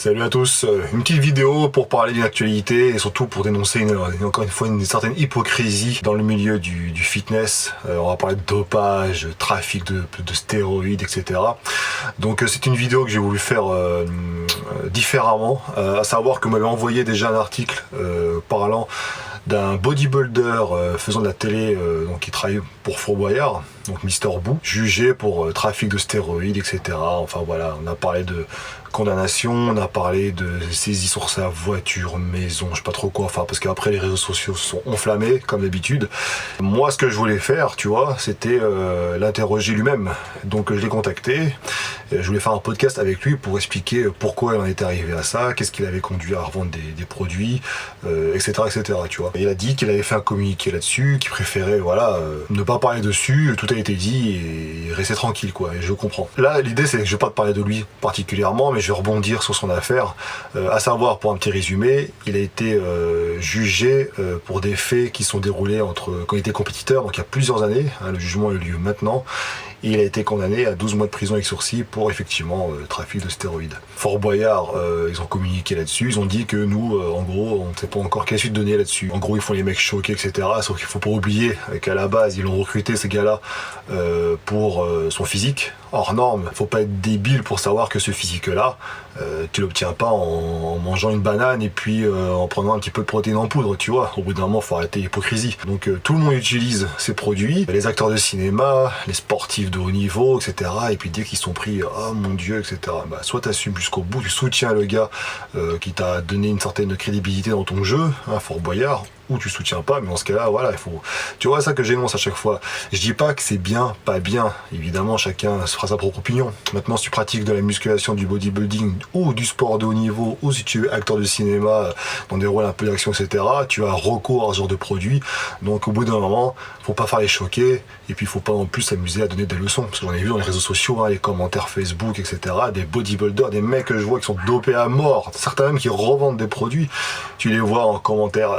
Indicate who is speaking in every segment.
Speaker 1: Salut à tous, une petite vidéo pour parler d'une actualité et surtout pour dénoncer encore une fois une certaine hypocrisie dans le milieu du fitness. On va parler de dopage, trafic de stéroïdes, etc. Donc c'est une vidéo que j'ai voulu faire différemment, à savoir que vous m'avez envoyé déjà un article parlant d'un bodybuilder faisant de la télé, donc qui travaille pour Fort Boyard, donc Mister Boo, jugé pour trafic de stéroïdes, etc. Enfin voilà, on a parlé de condamnation, on a parlé de saisie sur sa voiture, maison, je sais pas trop quoi, enfin parce qu'après les réseaux sociaux se sont enflammés comme d'habitude. Moi ce que je voulais faire, tu vois, c'était l'interroger lui-même. Donc je l'ai contacté, je voulais faire un podcast avec lui pour expliquer pourquoi il en était arrivé à ça, qu'est-ce qu'il avait conduit à revendre des produits, etc., etc., tu vois. Et il a dit qu'il avait fait un communiqué là-dessus, qu'il préférait, voilà, ne pas parler dessus, tout a été dit et rester tranquille, quoi, et je comprends. Là, l'idée c'est que je vais pas te parler de lui particulièrement, mais je vais rebondir sur son affaire, à savoir, pour un petit résumé, il a été jugé pour des faits qui sont déroulés quand il était compétiteur, donc il y a plusieurs années, hein, le jugement a eu lieu maintenant, et il a été condamné à 12 mois de prison avec sursis pour effectivement trafic de stéroïdes. Fort Boyard, ils ont communiqué là-dessus, ils ont dit que nous, en gros, on ne sait pas encore quelle suite donner là-dessus. En gros, ils font les mecs choqués, etc. Sauf qu'il faut pas oublier qu'à la base, ils ont recruté ces gars-là pour son physique. Hors norme, faut pas être débile pour savoir que ce physique-là, tu l'obtiens pas en mangeant une banane et puis en prenant un petit peu de protéines en poudre, tu vois. Au bout d'un moment, faut arrêter l'hypocrisie. Donc tout le monde utilise ces produits, les acteurs de cinéma, les sportifs de haut niveau, etc. Et puis dès qu'ils sont pris, oh mon Dieu, etc. Bah, soit t'assumes jusqu'au bout, tu soutiens le gars qui t'a donné une certaine crédibilité dans ton jeu, hein, Fort Boyard, ou tu soutiens pas, mais dans ce cas-là, voilà, il faut. Tu vois, ça que j'énonce à chaque fois. Je dis pas que c'est bien, pas bien. Évidemment, chacun se fera sa propre opinion. Maintenant, si tu pratiques de la musculation, du bodybuilding ou du sport de haut niveau, ou si tu es acteur de cinéma dans des rôles un peu d'action, etc., tu as recours à ce genre de produits. Donc, au bout d'un moment, faut pas faire les choquer, et puis il faut pas en plus s'amuser à donner des leçons. Parce que j'en ai vu dans les réseaux sociaux, hein, les commentaires Facebook, etc., des bodybuilders, des mecs que je vois qui sont dopés à mort, certains même qui revendent des produits. Tu les vois en commentaire,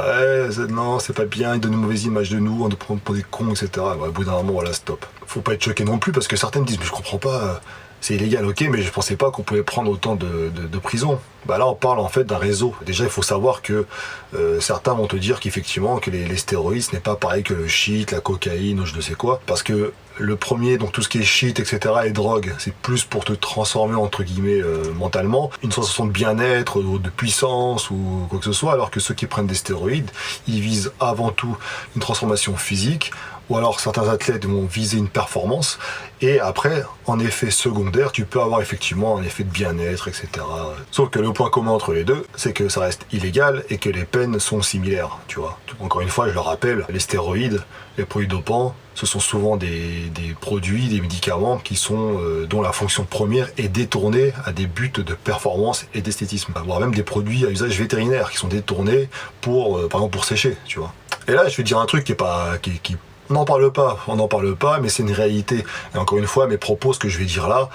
Speaker 1: non, c'est pas bien, ils donnent une mauvaise image de nous, on doit prendre pour des cons, etc. Ouais, au bout d'un moment, voilà, stop. Faut pas être choqué non plus, parce que certains me disent, mais je comprends pas, c'est illégal, ok, mais je pensais pas qu'on pouvait prendre autant de prison. Bah là, on parle en fait d'un réseau. Déjà, il faut savoir que certains vont te dire qu'effectivement, que les stéroïdes, ce n'est pas pareil que le shit, la cocaïne ou je ne sais quoi, parce que le premier, donc tout ce qui est shit, etc., et drogue, c'est plus pour te transformer, entre guillemets, mentalement, une sensation de bien-être, de puissance ou quoi que ce soit, alors que ceux qui prennent des stéroïdes, ils visent avant tout une transformation physique, ou alors certains athlètes vont viser une performance, et après, en effet secondaire, tu peux avoir effectivement un effet de bien-être, etc. Sauf que le point commun entre les deux, c'est que ça reste illégal et que les peines sont similaires, tu vois. Encore une fois, je le rappelle, les stéroïdes, les produits dopants, ce sont souvent des produits, des médicaments qui sont dont la fonction première est détournée à des buts de performance et d'esthétisme, voire même des produits à usage vétérinaire qui sont détournés pour, par exemple, pour sécher, tu vois. Et là, je vais te dire un truc qui on n'en parle pas, mais c'est une réalité. Et encore une fois, mes propos, ce que je vais dire là,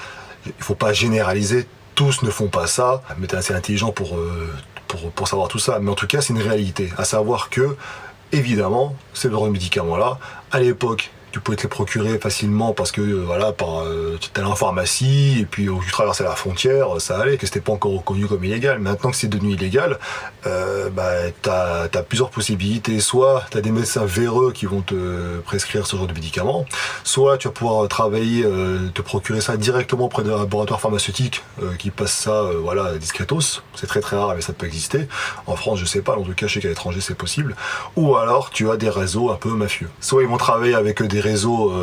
Speaker 1: il faut pas généraliser, tous ne font pas ça, mais t'es assez intelligent pour savoir tout ça. Mais en tout cas, c'est une réalité. À savoir que, évidemment, ces genres de médicaments-là, à l'époque, tu pouvais te les procurer facilement parce que voilà, tu allais en pharmacie et puis tu traversais la frontière, ça allait, que c'était pas encore reconnu comme illégal. Maintenant que c'est devenu illégal, t'as plusieurs possibilités. Soit t'as des médecins véreux qui vont te prescrire ce genre de médicaments, soit tu vas pouvoir travailler, te procurer ça directement auprès de laboratoires pharmaceutiques qui passent ça, voilà, discretos. C'est très très rare, mais ça peut exister. En France, je sais pas, en tout cas, je sais qu'à l'étranger c'est possible. Ou alors tu as des réseaux un peu mafieux. Soit ils vont travailler avec des réseaux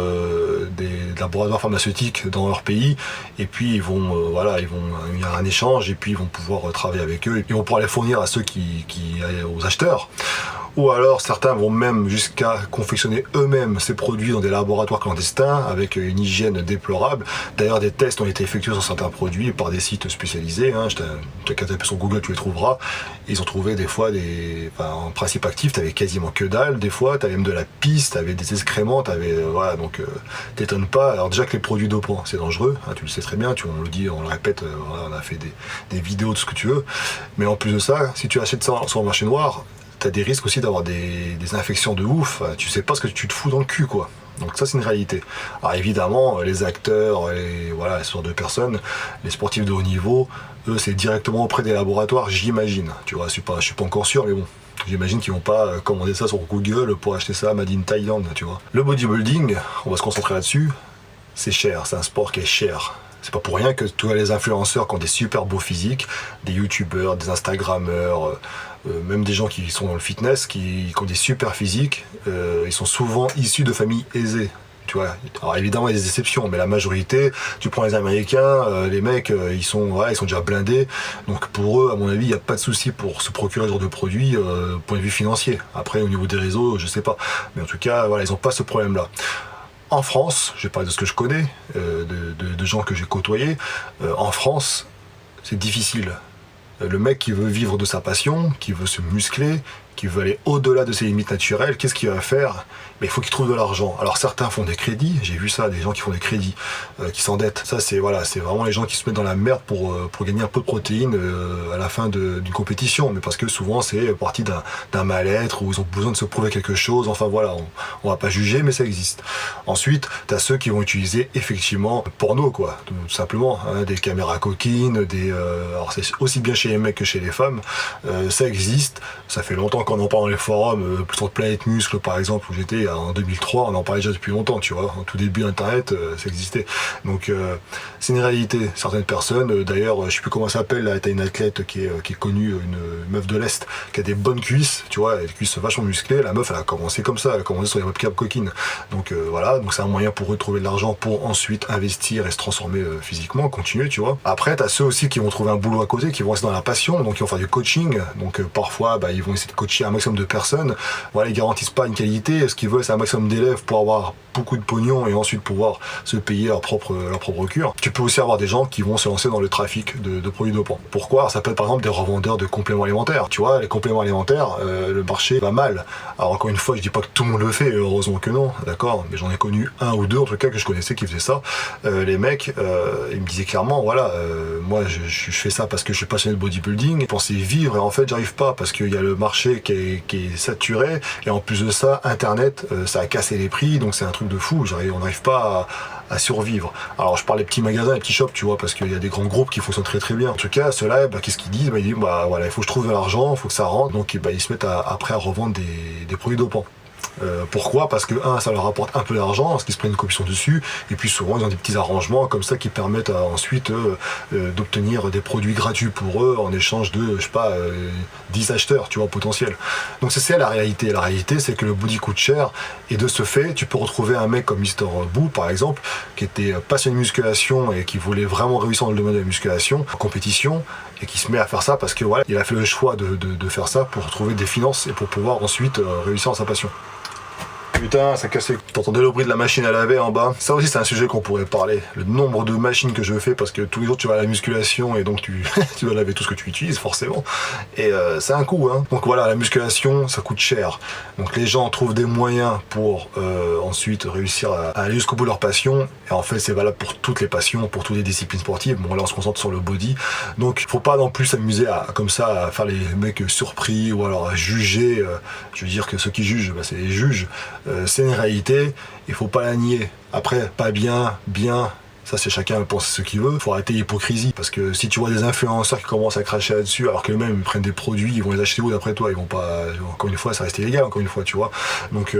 Speaker 1: des laboratoires pharmaceutiques dans leur pays et puis il y a un échange et puis ils vont pouvoir travailler avec eux et ils vont pouvoir les fournir à ceux aux acheteurs. Ou alors certains vont même jusqu'à confectionner eux-mêmes ces produits dans des laboratoires clandestins avec une hygiène déplorable. D'ailleurs, des tests ont été effectués sur certains produits par des sites spécialisés. Hein. Tu as tapé sur Google, tu les trouveras. Ils ont trouvé des fois en principe actif, tu avais quasiment que dalle. Des fois, tu avais même de la pisse, tu avais des excréments, voilà, donc t'étonnes pas. Alors déjà que les produits dopants, c'est dangereux, hein, tu le sais très bien, on le dit, on le répète, voilà, on a fait des vidéos de ce que tu veux. Mais en plus de ça, si tu achètes ça sur le marché noir, t'as des risques aussi d'avoir des infections de ouf. Tu sais pas ce que tu te fous dans le cul, quoi. Donc ça, c'est une réalité. Alors évidemment, les acteurs, voilà, ce genre de personnes, les sportifs de haut niveau, eux, c'est directement auprès des laboratoires, j'imagine. Tu vois, je suis pas encore sûr, mais bon. J'imagine qu'ils vont pas commander ça sur Google pour acheter ça made in Thailand, tu vois. Le bodybuilding, on va se concentrer là-dessus, c'est cher, c'est un sport qui est cher. C'est pas pour rien que tous les influenceurs qui ont des super beaux physiques, des youtubeurs, des instagrammeurs, même des gens qui sont dans le fitness, qui ont des super physiques, ils sont souvent issus de familles aisées. Tu vois, alors évidemment il y a des exceptions, mais la majorité, tu prends les Américains, les mecs, ils sont déjà blindés, donc pour eux, à mon avis, il n'y a pas de souci pour se procurer ce genre de produits, point de vue financier. Après, au niveau des réseaux, je sais pas, mais en tout cas, voilà, ils n'ont pas ce problème-là. En France, je vais parler de ce que je connais, de gens que j'ai côtoyés, en France, c'est difficile. Le mec qui veut vivre de sa passion, qui veut se muscler, qui veut aller au-delà de ses limites naturelles, qu'est-ce qu'il va faire? Mais il faut qu'il trouve de l'argent. Alors certains font des crédits, j'ai vu ça, des gens qui font des crédits, qui s'endettent. Ça c'est vraiment les gens qui se mettent dans la merde pour gagner un peu de protéines à la fin d'une compétition. Mais parce que souvent c'est parti d'un mal-être, où ils ont besoin de se prouver quelque chose. Enfin voilà, on va pas juger, mais ça existe. Ensuite, tu as ceux qui vont utiliser effectivement le porno, quoi, tout simplement. Hein, des caméras coquines, alors c'est aussi bien chez les mecs que chez les femmes. Ça existe, ça fait longtemps qu'on en parle dans les forums, sur Planète Muscle par exemple, où j'étais en 2003, on en parlait déjà depuis longtemps, tu vois, en tout début d'internet, ça existait. Donc c'est une réalité. Certaines personnes, d'ailleurs, je sais plus comment ça s'appelle, là, t'as une athlète qui est connue, une meuf de l'Est, qui a des bonnes cuisses, tu vois, des cuisses vachement musclées. La meuf, elle a commencé comme ça, elle a commencé sur les webcams coquines. Donc voilà, donc c'est un moyen pour eux de trouver de l'argent pour ensuite investir et se transformer physiquement, continuer, tu vois. Après, t'as ceux aussi qui vont trouver un boulot à côté, qui vont rester dans la passion, donc ils vont faire du coaching. Donc parfois, ils vont essayer de coacher un maximum de personnes. Voilà, ils garantissent pas une qualité. Ce qu'ils veulent, c'est un maximum d'élèves pour avoir beaucoup de pognon et ensuite pouvoir se payer leur propre cure. Tu peux aussi avoir des gens qui vont se lancer dans le trafic de produits dopants. Pourquoi? Ça peut être par exemple des revendeurs de compléments alimentaires. Tu vois, les compléments alimentaires, le marché va mal. Alors encore une fois, je dis pas que tout le monde le fait, heureusement que non, d'accord, mais j'en ai connu un ou deux en tout cas que je connaissais qui faisaient ça. Les mecs, ils me disaient clairement, voilà, moi je fais ça parce que je suis passionné de bodybuilding, je pensais vivre et en fait j'arrive pas parce qu'il y a le marché qui est saturé et en plus de ça, internet, ça a cassé les prix, donc c'est un truc de fou, on n'arrive pas à survivre. Alors je parle des petits magasins, des petits shops, tu vois, parce qu'il y a des grands groupes qui fonctionnent très très bien. En tout cas, ceux-là, qu'est-ce qu'ils disent? Ils disent, voilà, il faut que je trouve de l'argent, il faut que ça rentre, donc ils se mettent après à revendre des produits dopants. Pourquoi? Parce que ça leur apporte un peu d'argent, parce qu'ils se prennent une commission dessus, et puis souvent ils ont des petits arrangements comme ça qui permettent ensuite d'obtenir des produits gratuits pour eux en échange de, je sais pas, 10 acheteurs, tu vois, potentiels. Donc c'est ça la réalité. La réalité, c'est que le body coûte cher, et de ce fait, tu peux retrouver un mec comme Mr. Boo, par exemple, qui était passionné de musculation et qui voulait vraiment réussir dans le domaine de la musculation, en compétition, et qui se met à faire ça parce que voilà, il a fait le choix de faire ça pour trouver des finances et pour pouvoir ensuite réussir dans sa passion. Putain, ça cassait. T'entendais le bruit de la machine à laver en bas. Ça aussi, c'est un sujet qu'on pourrait parler. Le nombre de machines que je fais, parce que tous les jours tu vas à la musculation et donc tu dois laver tout ce que tu utilises, forcément. Et c'est un coût, hein. Donc voilà, la musculation, ça coûte cher. Donc les gens trouvent des moyens pour ensuite réussir à aller jusqu'au bout de leur passion. Et en fait, c'est valable pour toutes les passions, pour toutes les disciplines sportives. Bon, là, on se concentre sur le body. Donc, faut pas non plus s'amuser comme ça, à faire les mecs surpris ou alors à juger. Je veux dire que ceux qui jugent, c'est les juges. C'est une réalité, il faut pas la nier. Après, pas bien, ça c'est chacun pense ce qu'il veut. Faut arrêter l'hypocrisie, parce que si tu vois des influenceurs qui commencent à cracher là-dessus, alors que eux-mêmes ils prennent des produits, ils vont les acheter où d'après toi? Ils vont pas, encore une fois, ça reste illégal, encore une fois, tu vois. Donc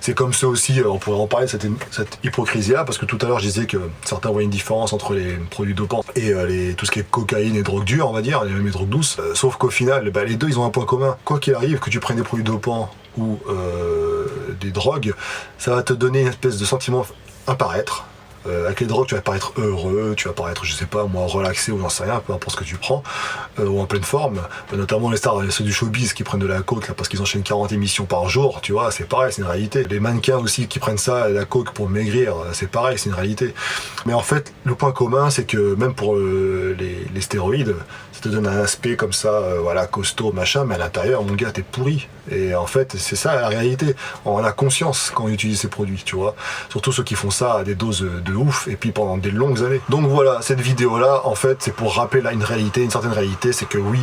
Speaker 1: c'est comme ça aussi, on pourrait en parler de cette hypocrisie-là, parce que tout à l'heure je disais que certains voyaient une différence entre les produits dopants et tout ce qui est cocaïne et drogue dure, on va dire, même les drogues douces. Sauf qu'au final, les deux ils ont un point commun. Quoi qu'il arrive, que tu prennes des produits dopants ou des drogues, ça va te donner une espèce de sentiment, un paraître. Avec les drogues, tu vas paraître heureux, tu vas paraître, je sais pas, moi, relaxé ou j'en sais rien, peu importe ce que tu prends, ou en pleine forme. Notamment les stars, ceux du showbiz qui prennent de la coke là, parce qu'ils enchaînent 40 émissions par jour, tu vois, c'est pareil, c'est une réalité. Les mannequins aussi qui prennent ça, la coke pour maigrir, c'est pareil, c'est une réalité. Mais en fait, le point commun, c'est que même pour les stéroïdes, ça te donne un aspect comme ça, voilà, costaud, machin, mais à l'intérieur, mon gars, t'es pourri. Et en fait, c'est ça la réalité. On a conscience quand on utilise ces produits, tu vois. Surtout ceux qui font ça à des doses de ouf, et puis pendant des longues années. Donc voilà, cette vidéo-là, en fait, c'est pour rappeler là une réalité, une certaine réalité, c'est que oui,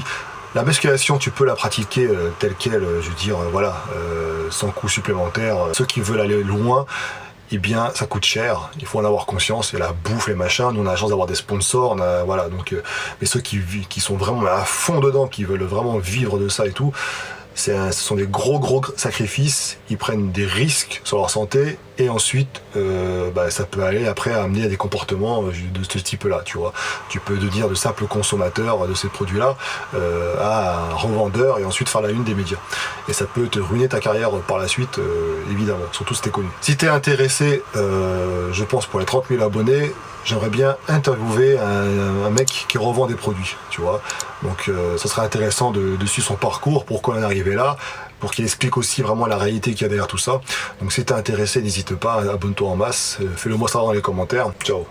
Speaker 1: La musculation, tu peux la pratiquer telle quelle, je veux dire, voilà, sans coût supplémentaire. Ceux qui veulent aller loin, eh bien, ça coûte cher. Il faut en avoir conscience. Et la bouffe, les machins, nous on a la chance d'avoir des sponsors, voilà. Donc, mais ceux qui sont vraiment à fond dedans, qui veulent vraiment vivre de ça et tout, ce sont des gros sacrifices, ils prennent des risques sur leur santé et ensuite ça peut aller après amener à des comportements de ce type-là, tu vois. Tu peux devenir de simple consommateur de ces produits-là à un revendeur et ensuite faire la une des médias. Et ça peut te ruiner ta carrière par la suite, évidemment, surtout si t'es connu. Si t'es intéressé, je pense pour les 30 000 abonnés, j'aimerais bien interviewer un mec qui revend des produits, tu vois. Donc ça serait intéressant de suivre son parcours, pourquoi on est arrivé là, pour qu'il explique aussi vraiment la réalité qu'il y a derrière tout ça. Donc si t'es intéressé, n'hésite pas, abonne-toi en masse, fais-le moi savoir dans les commentaires. Ciao.